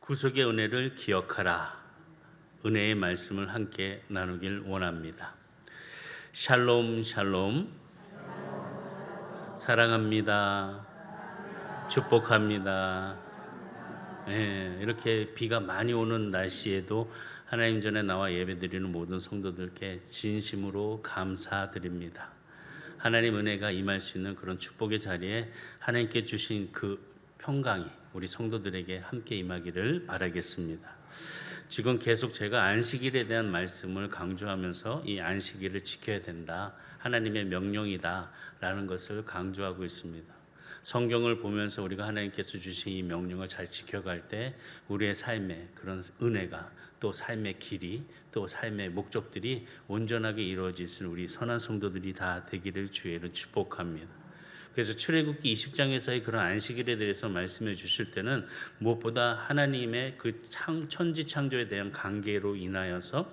구속의 은혜를 기억하라. 은혜의 말씀을 함께 나누길 원합니다. 샬롬 샬롬. 사랑합니다. 축복합니다. 이렇게 비가 많이 오는 날씨에도 하나님 전에 나와 예배드리는 모든 성도들께 진심으로 감사드립니다. 하나님 은혜가 임할 수 있는 그런 축복의 자리에 하나님께 주신 그 평강이 우리 성도들에게 함께 임하기를 바라겠습니다. 지금 계속 제가 안식일에 대한 말씀을 강조하면서 이 안식일을 지켜야 된다, 하나님의 명령이다 라는 것을 강조하고 있습니다. 성경을 보면서 우리가 하나님께서 주신 이 명령을 잘 지켜갈 때 우리의 삶에 그런 은혜가, 또 삶의 길이, 또 삶의 목적들이 온전하게 이루어질 수 있는 우리 선한 성도들이 다 되기를 주의로 축복합니다. 그래서 출애굽기 20장에서의 그런 안식일에 대해서 말씀해 주실 때는 무엇보다 하나님의 그 천지 창조에 대한 관계로 인하여서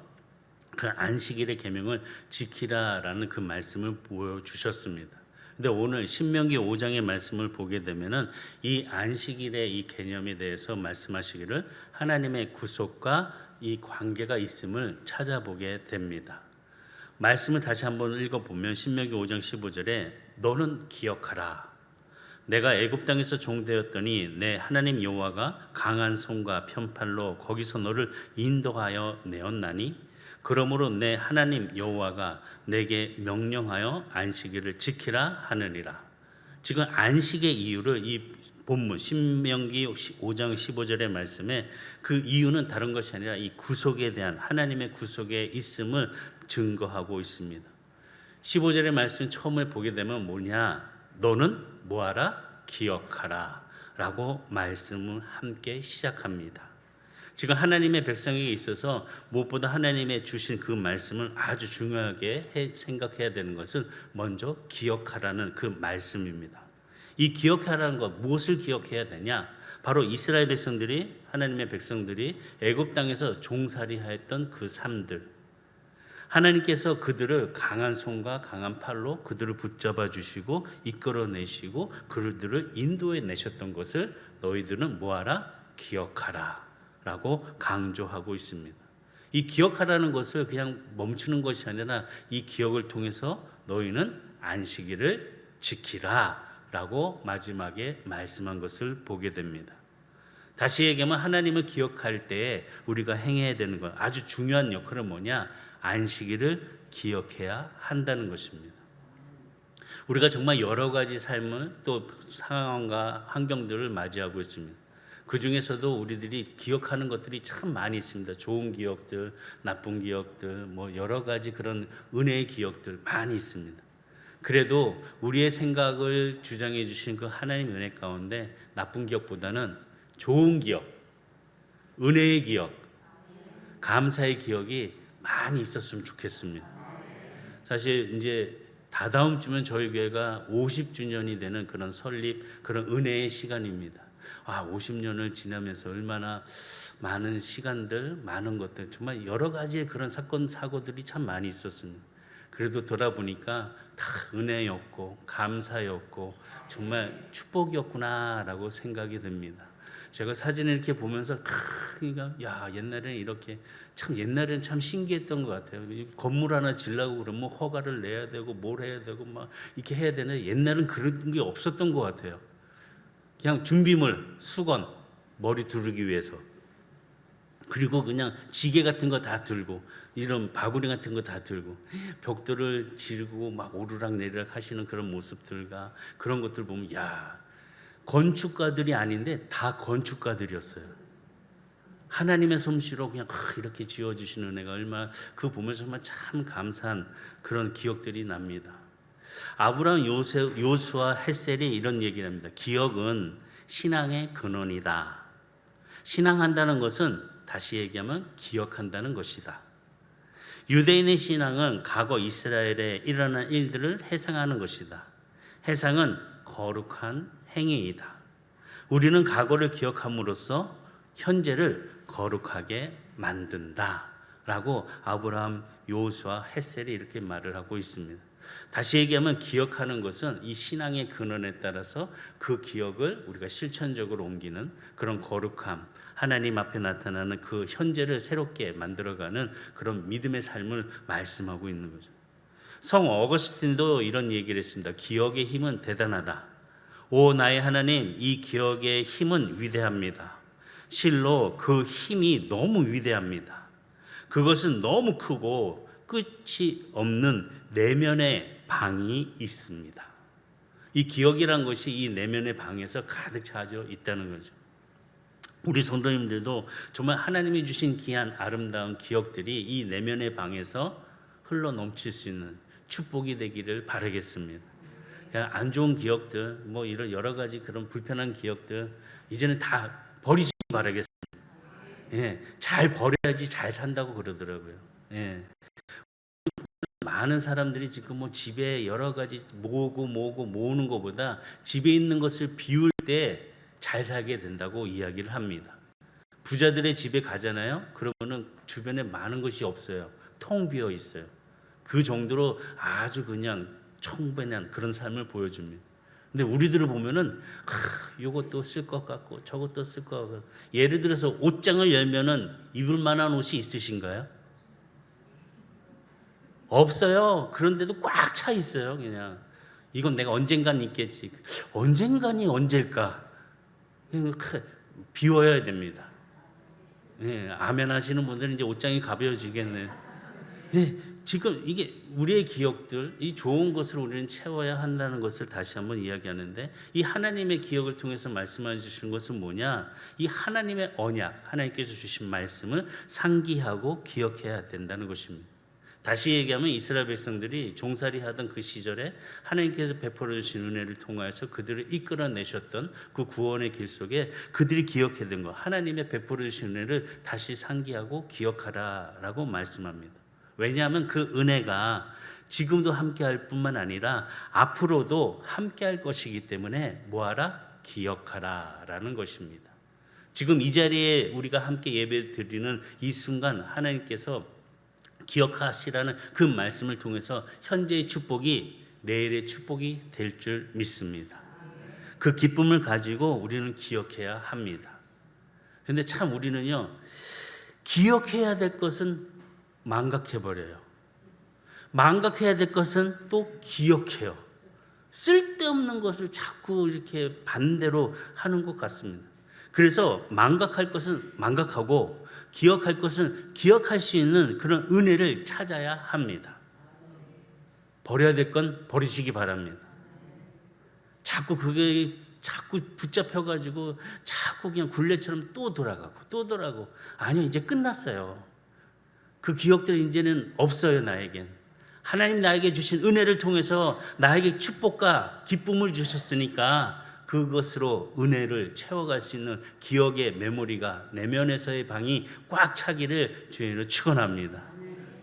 그 안식일의 계명을 지키라라는 그 말씀을 보여주셨습니다. 근데 오늘 신명기 5장의 말씀을 보게 되면은 이 안식일의 이 개념에 대해서 말씀하시기를 하나님의 구속과 이 관계가 있음을 찾아보게 됩니다. 말씀을 다시 한번 읽어보면 신명기 5장 15절에 너는 기억하라. 내가 애굽 땅에서 종되었더니 내 하나님 여호와가 강한 손과 편팔로 거기서 너를 인도하여 내었나니 그러므로 내 하나님 여호와가 내게 명령하여 안식일을 지키라 하느니라. 지금 안식의 이유를 이 본문 신명기 5장 15절의 말씀에 그 이유는 다른 것이 아니라 이 구속에 대한 하나님의 구속에 있음을 증거하고 있습니다. 15절의 말씀 처음에 보게 되면 뭐냐? 너는 뭐하라? 기억하라 라고 말씀을 함께 시작합니다. 지금 하나님의 백성에게 있어서 무엇보다 하나님의 주신 그 말씀을 아주 중요하게 생각해야 되는 것은 먼저 기억하라는 그 말씀입니다. 이 기억하라는 것, 무엇을 기억해야 되냐? 바로 이스라엘 백성들이, 하나님의 백성들이 애굽 땅에서 종살이하였던 그 삶들, 하나님께서 그들을 강한 손과 강한 팔로 그들을 붙잡아 주시고 이끌어내시고 그들을 인도해 내셨던 것을 너희들은 뭐하라? 기억하라 라고 강조하고 있습니다. 이 기억하라는 것을 그냥 멈추는 것이 아니라 이 기억을 통해서 너희는 안식일을 지키라 라고 마지막에 말씀한 것을 보게 됩니다. 다시 얘기하면 하나님을 기억할 때에 우리가 행해야 되는 것, 아주 중요한 역할은 뭐냐? 안식일을 기억해야 한다는 것입니다. 우리가 정말 여러 가지 삶을 또 상황과 환경들을 맞이하고 있습니다. 그 중에서도 우리들이 기억하는 것들이 참 많이 있습니다. 좋은 기억들, 나쁜 기억들, 뭐 여러 가지 그런 은혜의 기억들 많이 있습니다. 그래도 우리의 생각을 주장해 주신 그 하나님의 은혜 가운데 나쁜 기억보다는 좋은 기억, 은혜의 기억, 감사의 기억이 많이 있었으면 좋겠습니다. 사실 이제 다다음 주면 저희 교회가 50주년이 되는 그런 설립, 그런 은혜의 시간입니다. 50년을 지나면서 얼마나 많은 시간들, 많은 것들, 정말 여러 가지의 그런 사건, 사고들이 참 많이 있었습니다. 그래도 돌아보니까 다 은혜였고 감사였고 정말 축복이었구나라고 생각이 듭니다. 제가 사진을 이렇게 보면서 그러니까 옛날에는 이렇게 참 옛날에는 참 신기했던 것 같아요. 건물 하나 지려고 그러면 허가를 내야 되고 뭘 해야 되고 막 이렇게 해야 되는데 옛날은 그런 게 없었던 것 같아요. 그냥 준비물, 수건, 머리 두르기 위해서, 그리고 그냥 지게 같은 거 다 들고 이런 바구니 같은 거 다 들고 벽돌을 지르고 막 오르락 내리락 하시는 그런 모습들과 그런 것들 보면 건축가들이 아닌데 다 건축가들이었어요. 하나님의 솜씨로 그냥 이렇게 지어주시는 은혜가 얼마나, 그 보면서 정말 참 감사한 그런 기억들이 납니다. 아브라함, 요수아, 헬셀이 이런 얘기를 합니다. 기억은 신앙의 근원이다. 신앙한다는 것은 다시 얘기하면 기억한다는 것이다. 유대인의 신앙은 과거 이스라엘에 일어난 일들을 회상하는 것이다. 회상은 거룩한 행위이다. 우리는 과거를 기억함으로써 현재를 거룩하게 만든다 라고 아브라함, 요수아, 헷셀이 이렇게 말을 하고 있습니다. 다시 얘기하면 기억하는 것은 이 신앙의 근원에 따라서 그 기억을 우리가 실천적으로 옮기는 그런 거룩함, 하나님 앞에 나타나는 그 현재를 새롭게 만들어가는 그런 믿음의 삶을 말씀하고 있는 거죠. 성 어거스틴도 이런 얘기를 했습니다. 기억의 힘은 대단하다. 오 나의 하나님, 이 기억의 힘은 위대합니다. 실로 그 힘이 너무 위대합니다. 그것은 너무 크고 끝이 없는 내면의 방이 있습니다. 이 기억이란 것이 이 내면의 방에서 가득 차져 있다는 거죠. 우리 성도님들도 정말 하나님이 주신 귀한 아름다운 기억들이 이 내면의 방에서 흘러 넘칠 수 있는 축복이 되기를 바라겠습니다. 그냥 안 좋은 기억들, 뭐 이런 여러 가지 그런 불편한 기억들 이제는 다 버리시기 바라겠습니다. 예, 잘 버려야지 잘 산다고 그러더라고요. 예. 많은 사람들이 지금 뭐 집에 여러 가지 모으는 것보다 집에 있는 것을 비울 때 잘 살게 된다고 이야기를 합니다. 부자들의 집에 가잖아요. 그러면은 주변에 많은 것이 없어요. 텅 비어 있어요. 그 정도로 아주 그냥 청변한 그런 삶을 보여줍니다. 근데 우리들을 보면은 이것도 쓸 것 같고 저것도 쓸 것 같고, 예를 들어서 옷장을 열면은 입을 만한 옷이 있으신가요? 없어요. 그런데도 꽉 차 있어요. 그냥 이건 내가 언젠간 입겠지. 언젠간이 언제일까? 비워야 됩니다. 예, 아멘 하시는 분들은 이제 옷장이 가벼워지겠네요. 예, 지금 이게 우리의 기억들, 이 좋은 것을 우리는 채워야 한다는 것을 다시 한번 이야기하는데, 이 하나님의 기억을 통해서 말씀해 주시는 것은 뭐냐? 이 하나님의 언약, 하나님께서 주신 말씀을 상기하고 기억해야 된다는 것입니다. 다시 얘기하면 이스라엘 백성들이 종살이 하던 그 시절에 하나님께서 베풀어 주신 은혜를 통하여서 그들을 이끌어내셨던 그 구원의 길 속에 그들이 기억해야 되는 것, 하나님의 베풀어 주신 은혜를 다시 상기하고 기억하라라고 말씀합니다. 왜냐하면 그 은혜가 지금도 함께할 뿐만 아니라 앞으로도 함께할 것이기 때문에 뭐하라? 기억하라라는 것입니다. 지금 이 자리에 우리가 함께 예배 드리는 이 순간 하나님께서 기억하시라는 그 말씀을 통해서 현재의 축복이 내일의 축복이 될 줄 믿습니다. 그 기쁨을 가지고 우리는 기억해야 합니다. 그런데 참 우리는요, 기억해야 될 것은 망각해버려요. 망각해야 될 것은 또 기억해요. 쓸데없는 것을 자꾸 이렇게 반대로 하는 것 같습니다. 그래서 망각할 것은 망각하고 기억할 것은 기억할 수 있는 그런 은혜를 찾아야 합니다. 버려야 될 건 버리시기 바랍니다. 자꾸 그게 자꾸 붙잡혀가지고 자꾸 그냥 굴레처럼 또 돌아가고 아니요, 이제 끝났어요. 그 기억들이 이제는 없어요. 나에겐 하나님 나에게 주신 은혜를 통해서 나에게 축복과 기쁨을 주셨으니까 그것으로 은혜를 채워갈 수 있는 기억의 메모리가 내면에서의 방이 꽉 차기를 주님으로 축원합니다.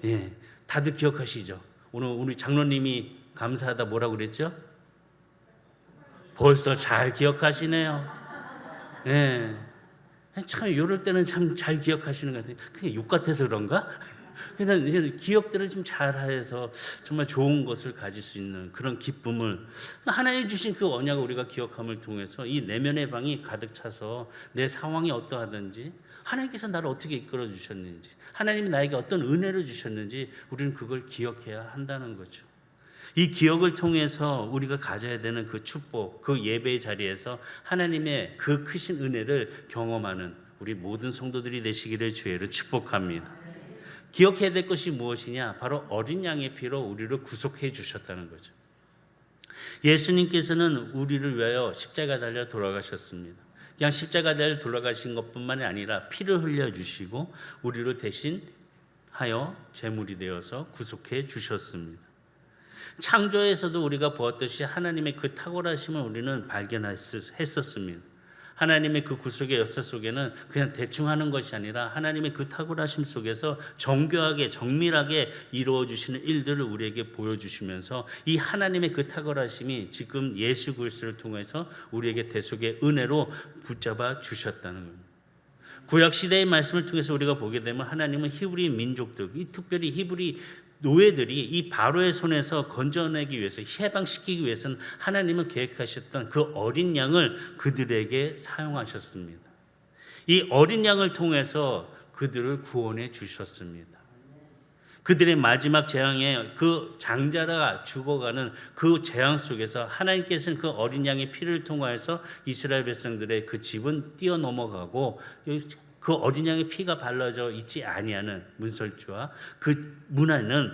예, 다들 기억하시죠? 오늘 우리 장로님이 감사하다 뭐라고 그랬죠? 벌써 잘 기억하시네요. 예, 참 이럴 때는 참 잘 기억하시는 것 같아요. 그냥 욕 같아서 그런가? 그냥 이제 기억들을 좀 잘해서 정말 좋은 것을 가질 수 있는 그런 기쁨을, 하나님 주신 그 언약을 우리가 기억함을 통해서 이 내면의 방이 가득 차서 내 상황이 어떠하든지 하나님께서 나를 어떻게 이끌어 주셨는지, 하나님이 나에게 어떤 은혜를 주셨는지 우리는 그걸 기억해야 한다는 거죠. 이 기억을 통해서 우리가 가져야 되는 그 축복, 그 예배의 자리에서 하나님의 그 크신 은혜를 경험하는 우리 모든 성도들이 되시기를 주의로 축복합니다. 기억해야 될 것이 무엇이냐? 바로 어린 양의 피로 우리를 구속해 주셨다는 거죠. 예수님께서는 우리를 위하여 십자가 달려 돌아가셨습니다. 그냥 십자가 달려 돌아가신 것뿐만 아니라 피를 흘려주시고 우리를 대신하여 제물이 되어서 구속해 주셨습니다. 창조에서도 우리가 보았듯이 하나님의 그 탁월하심을 우리는 발견했었습니다. 하나님의 그 구속의 역사 속에는 그냥 대충 하는 것이 아니라 하나님의 그 탁월하심 속에서 정교하게 정밀하게 이루어 주시는 일들을 우리에게 보여주시면서 이 하나님의 그 탁월하심이 지금 예수 그리스도를 통해서 우리에게 대속의 은혜로 붙잡아 주셨다는 겁니다. 구약 시대의 말씀을 통해서 우리가 보게 되면 하나님은 히브리 민족들, 특별히 히브리 노예들이 이 바로의 손에서 건져내기 위해서, 해방시키기 위해서는 하나님은 계획하셨던 그 어린 양을 그들에게 사용하셨습니다. 이 어린 양을 통해서 그들을 구원해 주셨습니다. 그들의 마지막 재앙에 그 장자가 죽어가는 그 재앙 속에서 하나님께서는 그 어린 양의 피를 통하여서 이스라엘 백성들의 그 집은 뛰어넘어가고, 그 어린 양의 피가 발라져 있지 아니하는 문설주와 그 문 안에는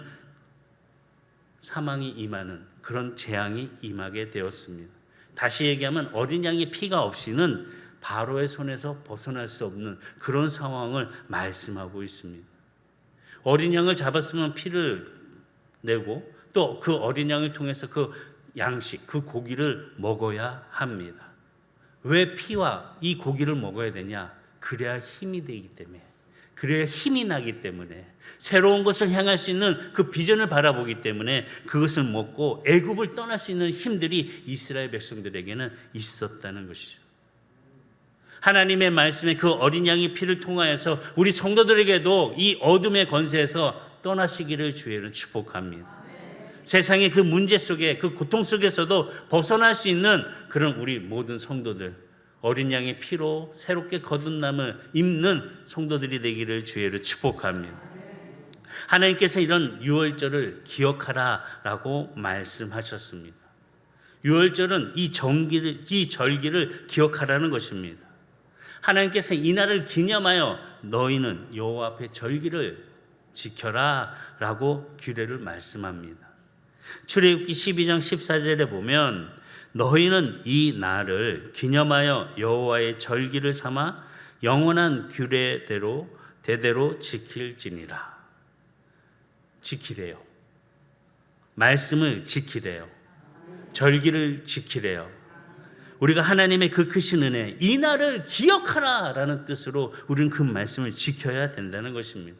사망이 임하는 그런 재앙이 임하게 되었습니다. 다시 얘기하면 어린 양의 피가 없이는 바로의 손에서 벗어날 수 없는 그런 상황을 말씀하고 있습니다. 어린 양을 잡았으면 피를 내고 또 그 어린 양을 통해서 그 양식, 그 고기를 먹어야 합니다. 왜 피와 이 고기를 먹어야 되냐? 그래야 힘이 되기 때문에, 그래야 힘이 나기 때문에, 새로운 것을 향할 수 있는 그 비전을 바라보기 때문에 그것을 먹고 애굽을 떠날 수 있는 힘들이 이스라엘 백성들에게는 있었다는 것이죠. 하나님의 말씀에 그 어린 양의 피를 통하여서 우리 성도들에게도 이 어둠의 권세에서 떠나시기를 주의를 축복합니다. 세상의 그 문제 속에, 그 고통 속에서도 벗어날 수 있는 그런 우리 모든 성도들, 어린 양의 피로 새롭게 거듭남을 입는 성도들이 되기를 주의를 축복합니다. 하나님께서 이런 유월절을 기억하라라고 말씀하셨습니다. 유월절은 이 절기를 기억하라는 것입니다. 하나님께서 이 날을 기념하여 너희는 여호와 앞에 절기를 지켜라 라고 규례를 말씀합니다. 출애굽기 12장 14절에 보면 너희는 이 날을 기념하여 여호와의 절기를 삼아 영원한 규례대로 대대로 지킬지니라. 지키래요. 말씀을 지키래요. 절기를 지키래요. 우리가 하나님의 그 크신 은혜, 이 날을 기억하라라는 뜻으로 우리는 그 말씀을 지켜야 된다는 것입니다.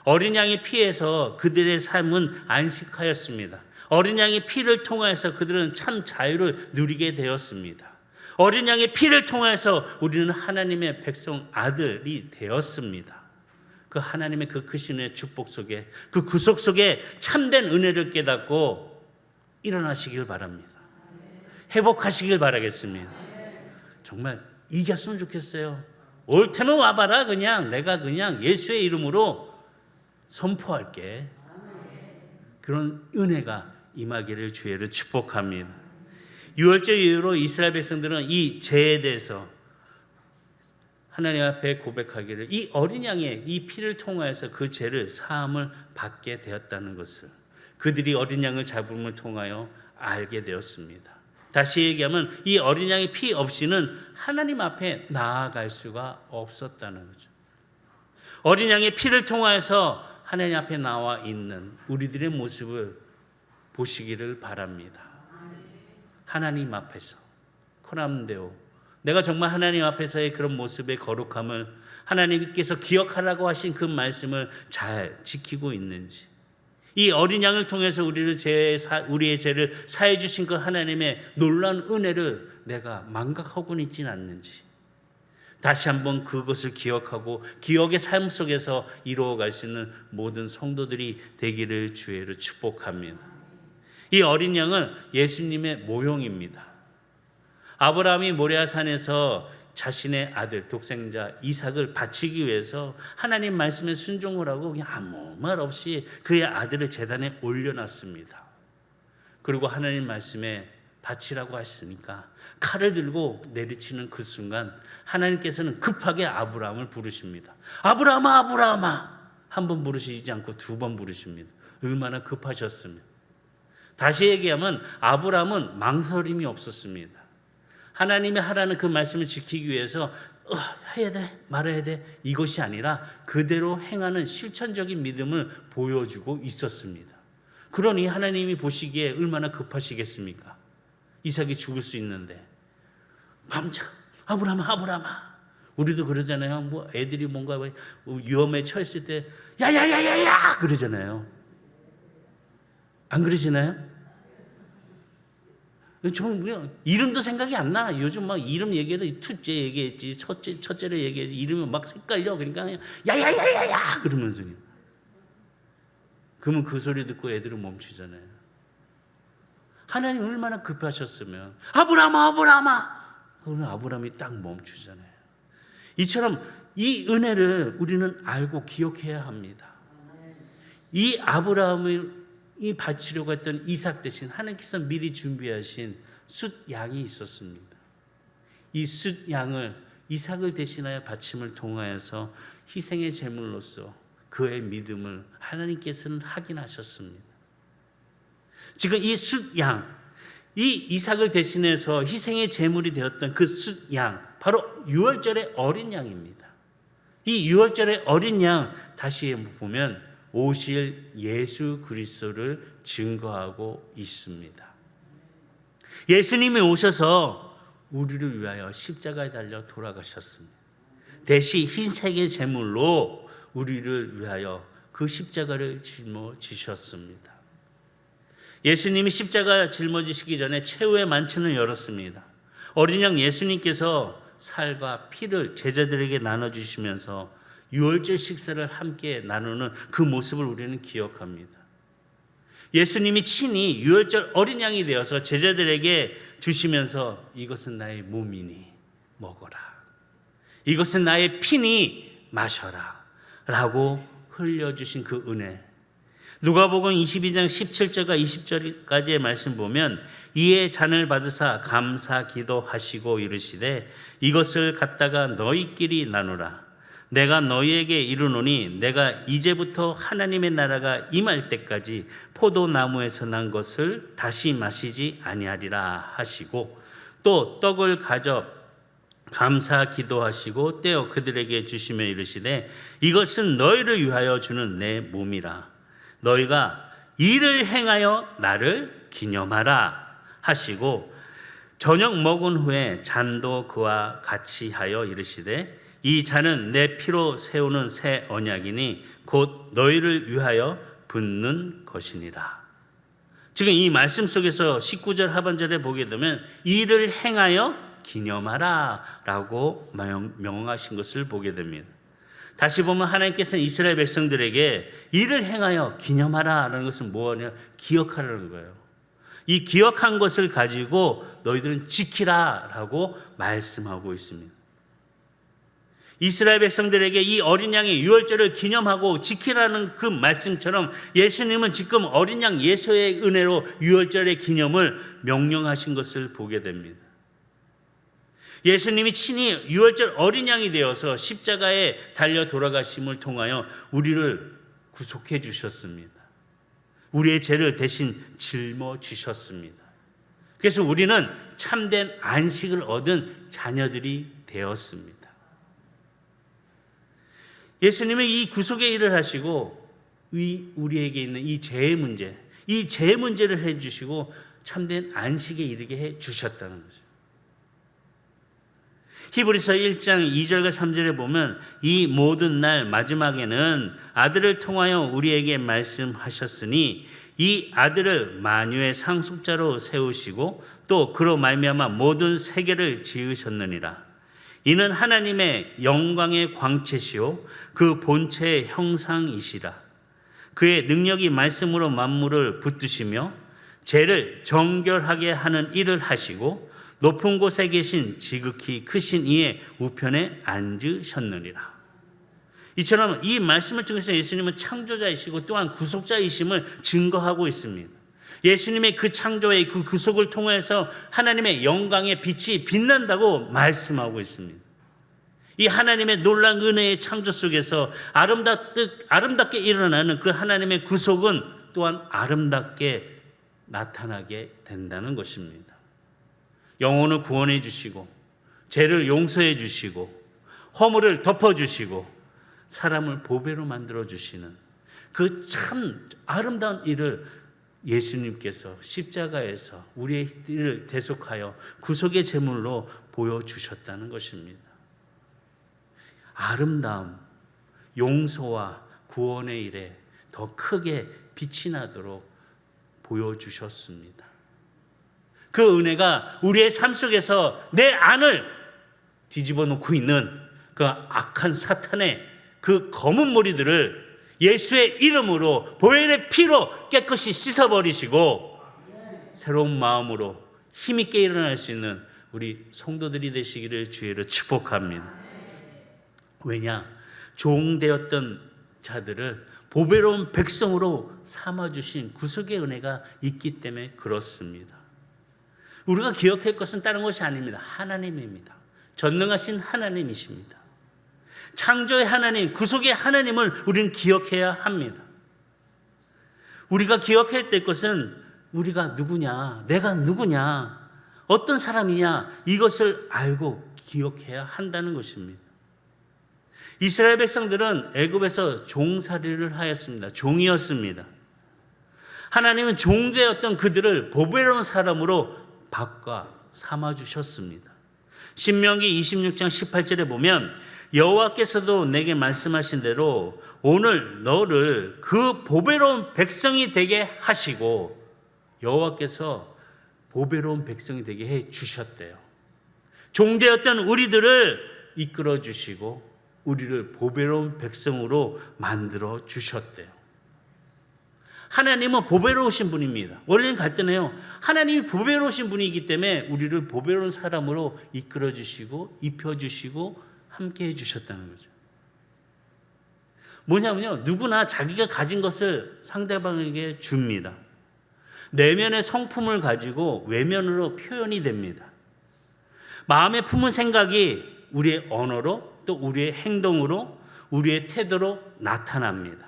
어린 양의 피에서 그들의 삶은 안식하였습니다. 어린 양의 피를 통해서 그들은 참 자유를 누리게 되었습니다. 어린 양의 피를 통해서 우리는 하나님의 백성 아들이 되었습니다. 그 하나님의 그 크신 은혜의 축복 속에, 그 구속 속에 참된 은혜를 깨닫고 일어나시길 바랍니다. 회복하시길 바라겠습니다. 정말 이겼으면 좋겠어요. 올 테면 와봐라. 그냥 내가 그냥 예수의 이름으로 선포할게. 그런 은혜가 임하기를 주의를 축복합니다. 유월절 이후로 이스라엘 백성들은 이 죄에 대해서 하나님 앞에 고백하기를, 이 어린 양의 이 피를 통하여서 그 죄를 사함을 받게 되었다는 것을 그들이 어린 양을 잡음을 통하여 알게 되었습니다. 다시 얘기하면 이 어린 양의 피 없이는 하나님 앞에 나아갈 수가 없었다는 거죠. 어린 양의 피를 통하여서 하나님 앞에 나와 있는 우리들의 모습을 보시기를 바랍니다. 하나님 앞에서 코람데오, 내가 정말 하나님 앞에서의 그런 모습의 거룩함을 하나님께서 기억하라고 하신 그 말씀을 잘 지키고 있는지, 이 어린 양을 통해서 우리의 죄를 사해 주신 그 하나님의 놀라운 은혜를 내가 망각하고는 있지는 않는지, 다시 한번 그것을 기억하고 기억의 삶 속에서 이루어갈 수 있는 모든 성도들이 되기를 주의를 축복합니다. 이 어린 양은 예수님의 모형입니다. 아브라함이 모리아산에서 자신의 아들 독생자 이삭을 바치기 위해서 하나님 말씀에 순종을 하고 그냥 아무 말 없이 그의 아들을 제단에 올려놨습니다. 그리고 하나님 말씀에 바치라고 하시니까 칼을 들고 내리치는 그 순간 하나님께서는 급하게 아브라함을 부르십니다. 아브라함아, 아브라함아. 한 번 부르시지 않고 두 번 부르십니다. 얼마나 급하셨습니까? 다시 얘기하면 아브라함은 망설임이 없었습니다. 하나님이 하라는 그 말씀을 지키기 위해서 해야 돼 말아야 돼 이것이 아니라 그대로 행하는 실천적인 믿음을 보여주고 있었습니다. 그러니 하나님이 보시기에 얼마나 급하시겠습니까? 이삭이 죽을 수 있는데 밤잠 아브라함아, 아브라함아. 우리도 그러잖아요. 뭐 애들이 뭔가 위험에 처했을 때 야야야야야 그러잖아요. 안 그러시나요? 저는 이름도 생각이 안 나. 요즘 막 이름 얘기해도 둘째 얘기했지, 첫째를 얘기했지, 이름이 막 헷갈려. 그러니까 야야야야야 그러면서 그러면 그 소리 듣고 애들은 멈추잖아요. 하나님 얼마나 급하셨으면 아브라함아 그러면 아브라함이 딱 멈추잖아요. 이처럼 이 은혜를 우리는 알고 기억해야 합니다. 이 아브라함이 바치려고 했던 이삭 대신 하나님께서 미리 준비하신 숫 양이 있었습니다. 이 숫 양을 이삭을 대신하여 바침을 통하여서 희생의 제물로서 그의 믿음을 하나님께서는 확인하셨습니다. 지금 이 숫 양, 이 이삭을 대신해서 희생의 제물이 되었던 그 숫 양, 바로 유월절의 어린 양입니다. 이 유월절의 어린 양 다시 보면 오실 예수 그리스도를 증거하고 있습니다. 예수님이 오셔서 우리를 위하여 십자가에 달려 돌아가셨습니다. 대신 희생의 제물로 우리를 위하여 그 십자가를 짊어지셨습니다. 예수님이 십자가 짊어지시기 전에 최후의 만찬을 열었습니다. 어린 양 예수님께서 살과 피를 제자들에게 나눠주시면서 유월절 식사를 함께 나누는 그 모습을 우리는 기억합니다. 예수님이 친히 유월절 어린 양이 되어서 제자들에게 주시면서 이것은 나의 몸이니 먹어라. 이것은 나의 피니 마셔라. 라고 흘려주신 그 은혜. 누가복음 22장 17절과 20절까지의 말씀 보면 이에 잔을 받으사 감사 기도하시고 이르시되 이것을 갖다가 너희끼리 나누라. 내가 너희에게 이르노니 내가 이제부터 하나님의 나라가 임할 때까지 포도나무에서 난 것을 다시 마시지 아니하리라 하시고 또 떡을 가져 감사 기도하시고 떼어 그들에게 주시며 이르시되 이것은 너희를 위하여 주는 내 몸이라. 너희가 이를 행하여 나를 기념하라 하시고 저녁 먹은 후에 잔도 그와 같이 하여 이르시되 이 잔은 내 피로 세우는 새 언약이니 곧 너희를 위하여 붓는 것이니라. 지금 이 말씀 속에서 19절 하반절에 보게 되면 이를 행하여 기념하라 라고 명하신 것을 보게 됩니다. 다시 보면 하나님께서는 이스라엘 백성들에게 이를 행하여 기념하라 라는 것은 뭐냐? 기억하라는 거예요. 이 기억한 것을 가지고 너희들은 지키라 라고 말씀하고 있습니다. 이스라엘 백성들에게 이 어린 양의 유월절을 기념하고 지키라는 그 말씀처럼 예수님은 지금 어린 양 예수의 은혜로 유월절의 기념을 명령하신 것을 보게 됩니다. 예수님이 친히 유월절 어린 양이 되어서 십자가에 달려 돌아가심을 통하여 우리를 구속해 주셨습니다. 우리의 죄를 대신 짊어지셨습니다. 그래서 우리는 참된 안식을 얻은 자녀들이 되었습니다. 예수님이 이 구속의 일을 하시고 우리에게 있는 이 죄의 문제, 이 죄의 문제를 해주시고 참된 안식에 이르게 해주셨다는 거죠. 히브리서 1장 2절과 3절에 보면 이 모든 날 마지막에는 아들을 통하여 우리에게 말씀하셨으니 이 아들을 만유의 상속자로 세우시고 또 그로 말미암아 모든 세계를 지으셨느니라. 이는 하나님의 영광의 광채시요 그 본체의 형상이시라. 그의 능력이 말씀으로 만물을 붙드시며 죄를 정결하게 하는 일을 하시고 높은 곳에 계신 지극히 크신 이의 우편에 앉으셨느니라. 이처럼 이 말씀을 통해서 예수님은 창조자이시고 또한 구속자이심을 증거하고 있습니다. 예수님의 그 창조의 그 구속을 통해서 하나님의 영광의 빛이 빛난다고 말씀하고 있습니다. 이 하나님의 놀라운 은혜의 창조 속에서 아름답게 일어나는 그 하나님의 구속은 또한 아름답게 나타나게 된다는 것입니다. 영혼을 구원해 주시고 죄를 용서해 주시고 허물을 덮어 주시고 사람을 보배로 만들어 주시는 그 참 아름다운 일을 예수님께서 십자가에서 우리의 일을 대속하여 구속의 제물로 보여주셨다는 것입니다. 아름다움, 용서와 구원의 일에 더 크게 빛이 나도록 보여주셨습니다. 그 은혜가 우리의 삶 속에서 내 안을 뒤집어 놓고 있는 그 악한 사탄의 그 검은 머리들을 예수의 이름으로 보혈의 피로 깨끗이 씻어버리시고 새로운 마음으로 힘있게 일어날 수 있는 우리 성도들이 되시기를 주의로 축복합니다. 왜냐? 종되었던 자들을 보배로운 백성으로 삼아주신 구속의 은혜가 있기 때문에 그렇습니다. 우리가 기억할 것은 다른 것이 아닙니다. 하나님입니다. 전능하신 하나님이십니다. 창조의 하나님, 구속의 하나님을 우리는 기억해야 합니다. 우리가 기억해야 될 것은 우리가 누구냐, 내가 누구냐, 어떤 사람이냐, 이것을 알고 기억해야 한다는 것입니다. 이스라엘 백성들은 애굽에서 종살이를 하였습니다. 종이었습니다. 하나님은 종되었던 그들을 보배로운 사람으로 바꿔 삼아주셨습니다. 신명기 26장 18절에 보면 여호와께서도 내게 말씀하신 대로 오늘 너를 그 보배로운 백성이 되게 하시고, 여호와께서 보배로운 백성이 되게 해 주셨대요. 종되었던 우리들을 이끌어 주시고 우리를 보배로운 백성으로 만들어 주셨대요. 하나님은 보배로우신 분입니다. 원래는 갈등해요. 하나님이 보배로우신 분이기 때문에 우리를 보배로운 사람으로 이끌어 주시고 입혀 주시고 함께 해 주셨다는 거죠. 뭐냐면요, 누구나 자기가 가진 것을 상대방에게 줍니다. 내면의 성품을 가지고 외면으로 표현이 됩니다. 마음에 품은 생각이 우리의 언어로 또 우리의 행동으로 우리의 태도로 나타납니다.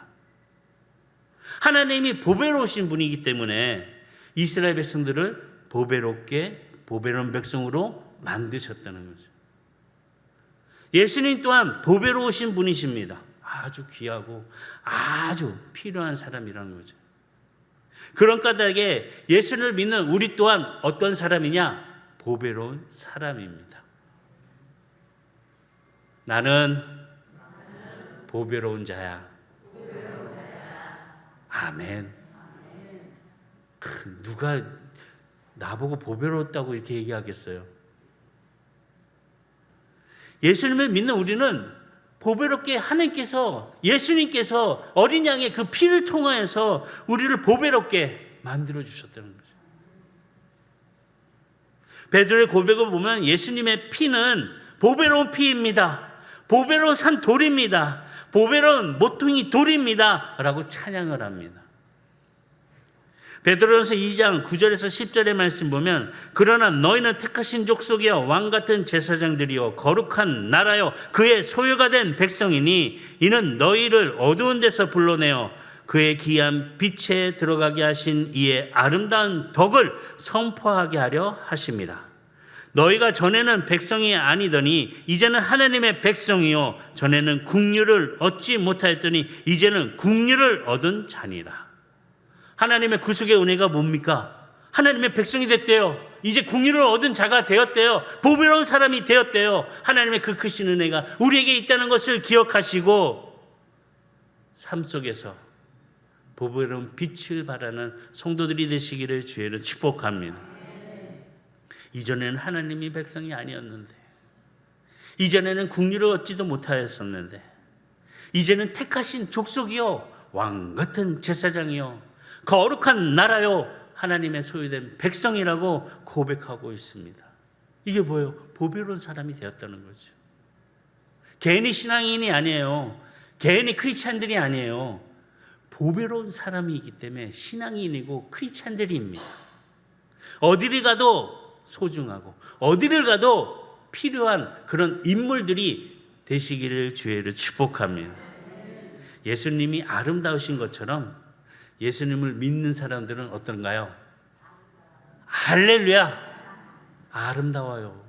하나님이 보배로우신 분이기 때문에 이스라엘 백성들을 보배로운 백성으로 만드셨다는 거죠. 예수님 또한 보배로우신 분이십니다. 아주 귀하고 아주 필요한 사람이라는 거죠. 그런 까닭에 예수를 믿는 우리 또한 어떤 사람이냐? 보배로운 사람입니다. 나는 보배로운 자야. 아멘. 누가 나보고 보배로웠다고 이렇게 얘기하겠어요? 예수님을 믿는 우리는 보배롭게 하나님께서, 예수님께서 어린 양의 그 피를 통하여서 우리를 보배롭게 만들어 주셨다는 거죠. 베드로의 고백을 보면 예수님의 피는 보배로운 피입니다. 보배로운 산 돌입니다. 보배로운 모퉁이 돌입니다 라고 찬양을 합니다. 베드로전서 2장 9절에서 10절의 말씀 보면 그러나 너희는 택하신 족속이여 왕같은 제사장들이여 거룩한 나라여 그의 소유가 된 백성이니 이는 너희를 어두운 데서 불러내어 그의 귀한 빛에 들어가게 하신 이의 아름다운 덕을 선포하게 하려 하심이라. 너희가 전에는 백성이 아니더니 이제는 하나님의 백성이요 전에는 국류를 얻지 못하였더니 이제는 국류를 얻은 자니라. 하나님의 구속의 은혜가 뭡니까? 하나님의 백성이 됐대요. 이제 국류를 얻은 자가 되었대요. 보배로운 사람이 되었대요. 하나님의 그 크신 은혜가 우리에게 있다는 것을 기억하시고 삶 속에서 보배로운 빛을 발하는 성도들이 되시기를 주의로 축복합니다. 이전에는 하나님이 백성이 아니었는데, 이전에는 국류를 얻지도 못하였었는데, 이제는 택하신 족속이요 왕 같은 제사장이요 거룩한 나라요 하나님의 소유된 백성이라고 고백하고 있습니다. 이게 뭐예요? 보배로운 사람이 되었다는 거죠. 개인이 신앙인이 아니에요. 개인이 크리스찬들이 아니에요. 보배로운 사람이기 때문에 신앙인이고 크리스찬들입니다. 어디를 가도 소중하고 어디를 가도 필요한 그런 인물들이 되시기를 주의로 축복합니다. 예수님이 아름다우신 것처럼 예수님을 믿는 사람들은 어떤가요? 할렐루야! 아름다워요.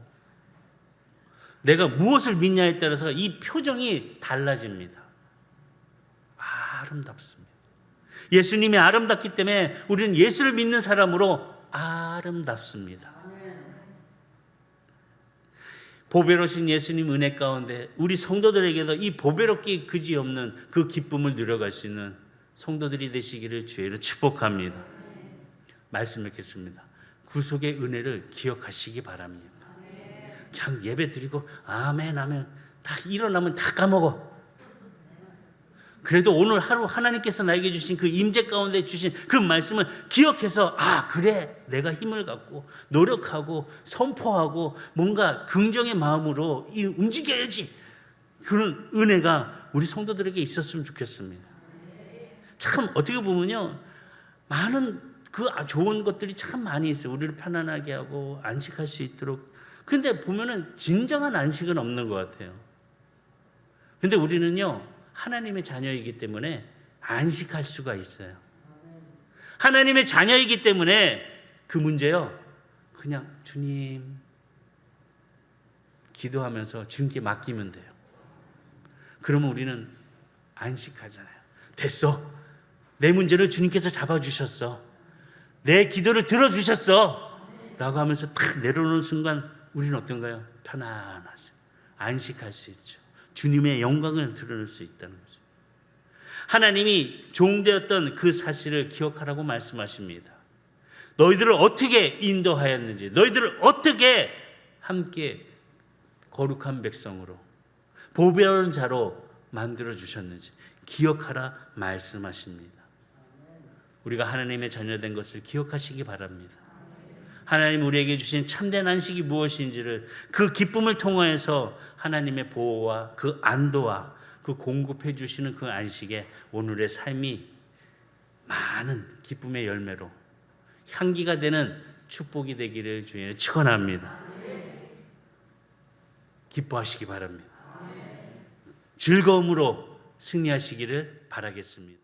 내가 무엇을 믿냐에 따라서 이 표정이 달라집니다. 아름답습니다. 예수님이 아름답기 때문에 우리는 예수를 믿는 사람으로 아름답습니다. 보배로우신 예수님 은혜 가운데 우리 성도들에게도 이 보배롭기 그지없는 그 기쁨을 누려갈 수 있는 성도들이 되시기를 주의로 축복합니다. 말씀 읽겠습니다. 구속의 은혜를 기억하시기 바랍니다. 그냥 예배 드리고 아멘 하면 다 일어나면 다 까먹어. 그래도 오늘 하루 하나님께서 나에게 주신 그 임재 가운데 주신 그 말씀을 기억해서 그래, 내가 힘을 갖고 노력하고 선포하고 뭔가 긍정의 마음으로 움직여야지. 그런 은혜가 우리 성도들에게 있었으면 좋겠습니다. 참 어떻게 보면요, 많은 그 좋은 것들이 참 많이 있어요. 우리를 편안하게 하고 안식할 수 있도록. 근데 보면은 진정한 안식은 없는 것 같아요. 근데 우리는요, 하나님의 자녀이기 때문에 안식할 수가 있어요. 하나님의 자녀이기 때문에 그 문제요, 그냥 주님 기도하면서 주님께 맡기면 돼요. 그러면 우리는 안식하잖아요. 됐어, 내 문제를 주님께서 잡아주셨어, 내 기도를 들어주셨어 라고 하면서 탁 내려오는 순간 우리는 어떤가요? 편안하죠. 안식할 수 있죠. 주님의 영광을 드러낼 수 있다는 거죠. 하나님이 종되었던 그 사실을 기억하라고 말씀하십니다. 너희들을 어떻게 인도하였는지, 너희들을 어떻게 함께 거룩한 백성으로 보배로운 자로 만들어 주셨는지 기억하라 말씀하십니다. 우리가 하나님의 자녀된 것을 기억하시기 바랍니다. 하나님 우리에게 주신 참된 안식이 무엇인지를, 그 기쁨을 통하여서 하나님의 보호와 그 안도와 그 공급해 주시는 그 안식에 오늘의 삶이 많은 기쁨의 열매로 향기가 되는 축복이 되기를 주님 축원합니다. 기뻐하시기 바랍니다. 즐거움으로 승리하시기를 바라겠습니다.